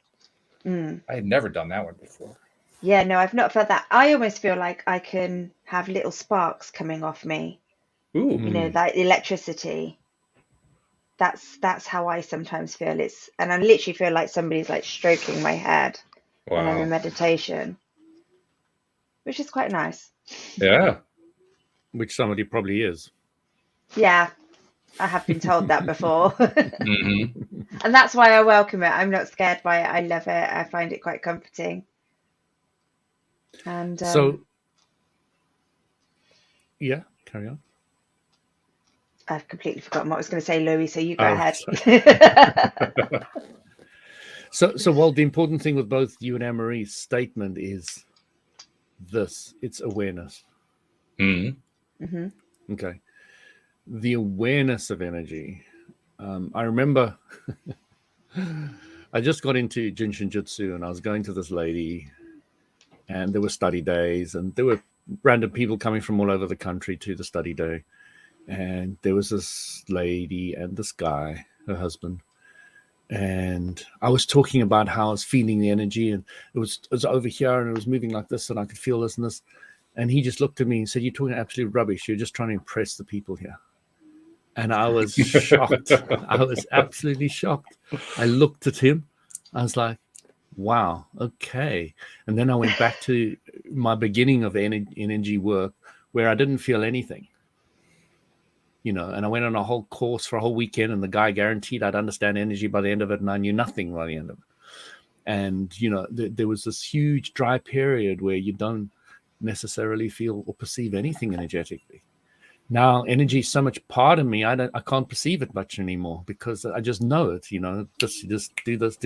I had never done that one before. Yeah, no, I've not felt that. I almost feel like I can have little sparks coming off me, Ooh. like electricity. That's how I sometimes feel. And I literally feel like somebody's like stroking my head when I'm in Wow. meditation, which is quite nice. Yeah. Which somebody probably is. Yeah, I have been told that before. hmm And that's why I welcome it. I'm not scared by it. I love it. I find it quite comforting. And So, yeah, carry on. I've completely forgotten what I was going to say, Louis, so you go Oh, ahead. So, well, the important thing with both you and Anne-Marie's statement is this: it's awareness. Mm-hmm. Okay, the awareness of energy. I remember I just got into Jinshin Jutsu, and I was going to this lady, and there were study days, and there were random people coming from all over the country to the study day, and there was this lady and this guy, her husband. And I was talking about how I was feeling the energy, and it was over here, and it was moving like this, and I could feel this and this. And he just looked at me and said, "You're talking absolute rubbish. You're just trying to impress the people here." And I was shocked. I was absolutely shocked. I looked at him. I was like, wow, okay. And then I went back to my beginning of energy work, where I didn't feel anything. And I went on a whole course for a whole weekend, and the guy guaranteed I'd understand energy by the end of it, and I knew nothing by the end of it. And, there was this huge dry period where you don't necessarily feel or perceive anything energetically. Now, energy is so much part of me, I can't perceive it much anymore, because I just know it, just do this,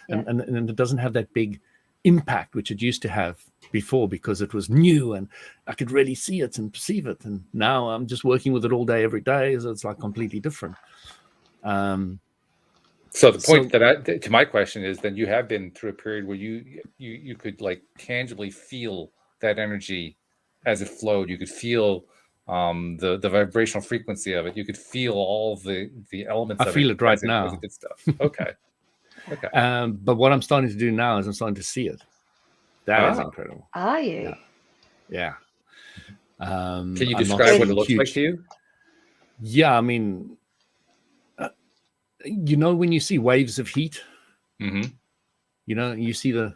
Yeah. and it doesn't have that big impact which it used to have before, because it was new and I could really see it and perceive it. And now I'm just working with it all day, every day, so it's like completely different. So the point to my question is, then you have been through a period where you could like tangibly feel that energy as it flowed. You could feel the vibrational frequency of it. You could feel all the elements of it. I feel it right as it now. did stuff. Okay. Okay. But what I'm starting to do now is I'm starting to see it. That is incredible. Are you? Yeah. Can you describe what it looks like to you? Yeah, I mean, when you see waves of heat, you see the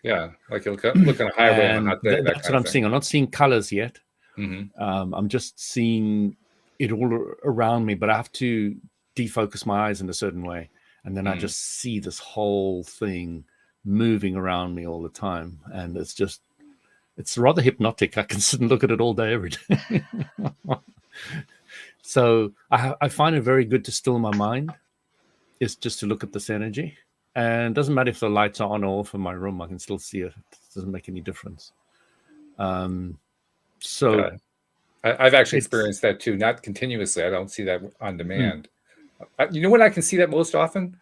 like you look on a highway. And that's what I'm seeing. I'm not seeing colors yet. I'm just seeing it all around me, but I have to defocus my eyes in a certain way, and then I just see this whole thing moving around me all the time, and it's rather hypnotic. I can sit and look at it all day, every day. So I find it very good to still my mind. Is just to look at this energy, and it doesn't matter if the lights are on or off in my room. I can still see it. It doesn't make any difference. So I've actually experienced that too. Not continuously. I don't see that on demand. When I can see that most often?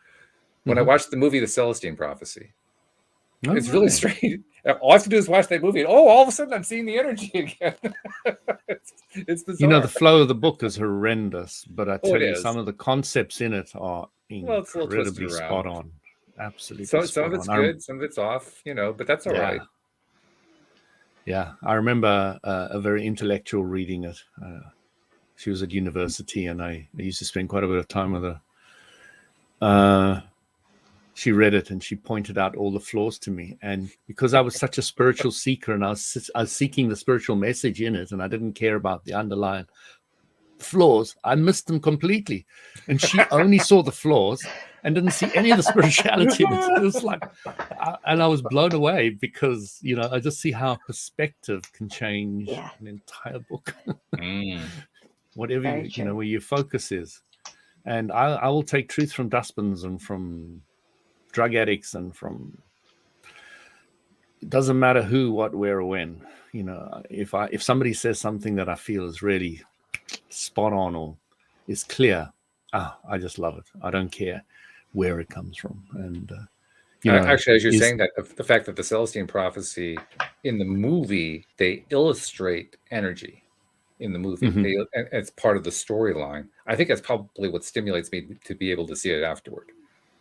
When I watch the movie The Celestine Prophecy. It's really strange. All I have to do is watch that movie, and all of a sudden I'm seeing the energy again. It's bizarre. The flow of the book is horrendous, but I tell you, some of the concepts in it are incredibly spot on. Absolutely. So some of it's good, some of it's off, but that's all right. Yeah, I remember a very intellectual reading it. She was at university, and I used to spend quite a bit of time with her. She read it, and she pointed out all the flaws to me. And because I was such a spiritual seeker, and I was seeking the spiritual message in it, and I didn't care about the underlying flaws, I missed them completely. And she only saw the flaws and didn't see any of the spirituality in it. It was like, and I was blown away, because I just see how perspective can change an entire book. Whatever where your focus is. And I will take truth from dustbins and from drug addicts and from, it doesn't matter who, what, where, or when. If somebody says something that I feel is really spot on, or is clear, I just love it. I don't care where it comes from. And actually, as you're saying that, the fact that the Celestine prophecy in the movie, they illustrate energy in the movie. It's part of the storyline. I think that's probably what stimulates me to be able to see it afterward,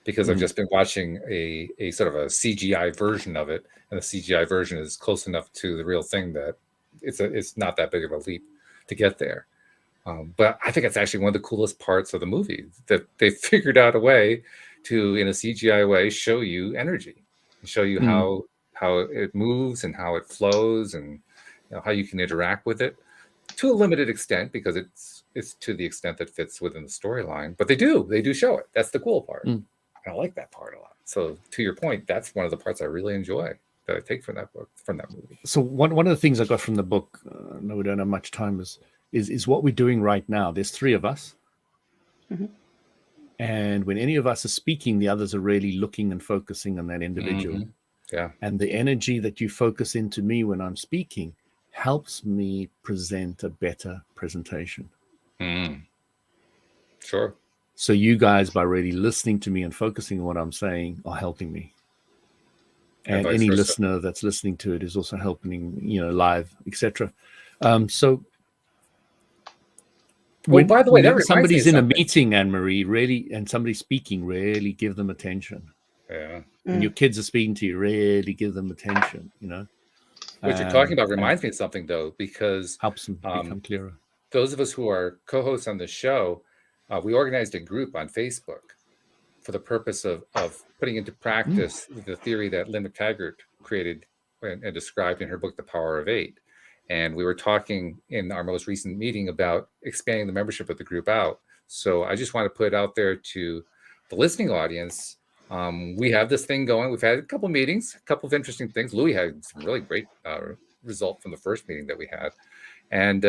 because I've just been watching a sort of a CGI version of it, and the CGI version is close enough to the real thing that it's not that big of a leap to get there. But I think it's actually one of the coolest parts of the movie, that they figured out a way to, in a CGI way, show you energy, and show you how it moves and how it flows, and how you can interact with it to a limited extent, because it's to the extent that fits within the storyline. But they do show it. That's the cool part. And I like that part a lot. So to your point, that's one of the parts I really enjoy, that I take from that book, from that movie. So one of the things I got from the book, no, we don't have much time, is what we're doing right now. There's 3 of us. And when any of us are speaking, the others are really looking and focusing on that individual. Yeah. And the energy that you focus into me when I'm speaking helps me present a better presentation. Sure. So you guys, by really listening to me and focusing on what I'm saying, are helping me. And any listener that's listening to it is also helping, live, etc. So by the way, whenever somebody's in a meeting, Anne-Marie, really, and somebody's speaking, really give them attention. Yeah. And your kids are speaking to you, really give them attention, What you're talking about reminds me of something, though, because helps them become clearer. Those of us who are co-hosts on the show, we organized a group on Facebook for the purpose of putting into practice the theory that Lynn McTaggart created and described in her book, The Power of Eight. And we were talking in our most recent meeting about expanding the membership of the group out. So I just want to put it out there to the listening audience. We have this thing going. We've had a couple meetings, a couple of interesting things. Louis had some really great result from the first meeting that we had. And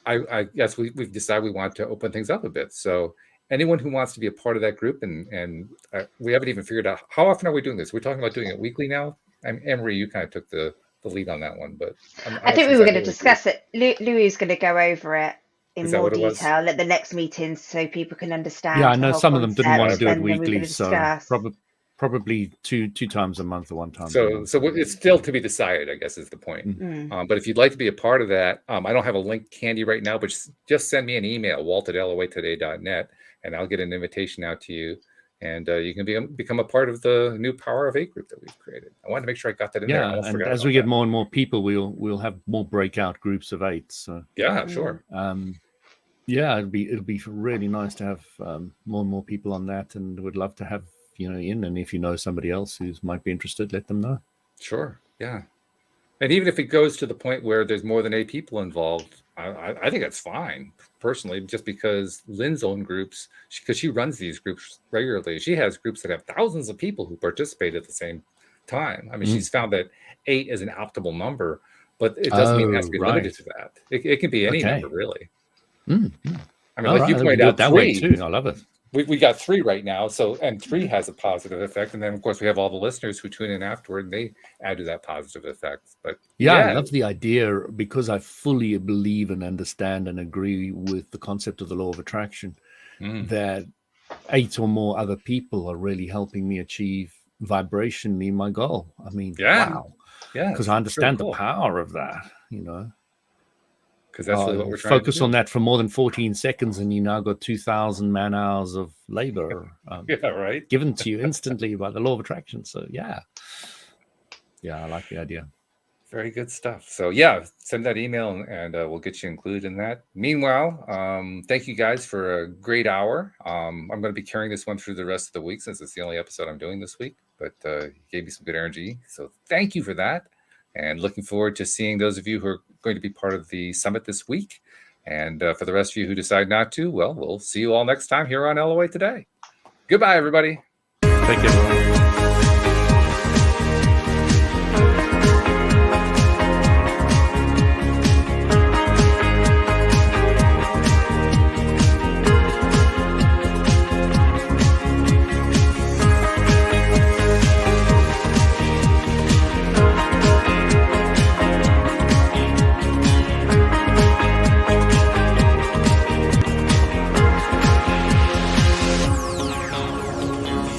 I guess we've decided we want to open things up a bit. So anyone who wants to be a part of that group, and we haven't even figured out, how often are we doing this? We're talking about doing it weekly now. Emery, you kind of took the lead on that one, but I think we were going to discuss it. Louis is going to go over it in more detail at the next meeting, so people can understand. Yeah, I know some of them didn't want to do it weekly, so probably two times a month or one time. So it's still to be decided, I guess, is the point. But if you'd like to be a part of that, I don't have a link handy right now, but just send me an email, walt@loatoday.net, and I'll get an invitation out to you. And you can become a part of the new Power of Eight group that we've created. I wanted to make sure I got that in there. Yeah, and as we get more and more people, we'll have more breakout groups of 8. So yeah, sure. Yeah, it'll be really nice to have more and more people on that, and would love to have in. And if you know somebody else who might be interested, let them know. Sure. Yeah. And even if it goes to the point where there's more than 8 people involved, I think that's fine, personally, just because Lynn's own groups, because she runs these groups regularly, she has groups that have thousands of people who participate at the same time. I mean, she's found that 8 is an optimal number, but it doesn't mean it has to be limited to that. It can be any number, really. I mean, like you pointed out, that 3, way too. I love it. We got 3 right now, and 3 has a positive effect, and then of course we have all the listeners who tune in afterward, and they add to that positive effect. But I love the idea, because I fully believe and understand and agree with the concept of the law of attraction, that 8 or more other people are really helping me achieve vibrationally my goal. I mean, wow, because I understand the power of that, because that's really what we're trying focus to do. on that for more than 14 seconds, and you now got 2,000 man hours of labor given to you instantly by the law of attraction. So yeah, I like the idea. Very good stuff. So send that email, and we'll get you included in that. Meanwhile, thank you guys for a great hour. I'm going to be carrying this one through the rest of the week, since it's the only episode I'm doing this week, but you gave me some good energy, so thank you for that. And looking forward to seeing those of you who are going to be part of the summit this week. And for the rest of you who decide not to, well, we'll see you all next time here on LOA Today. Goodbye, everybody. Thank you.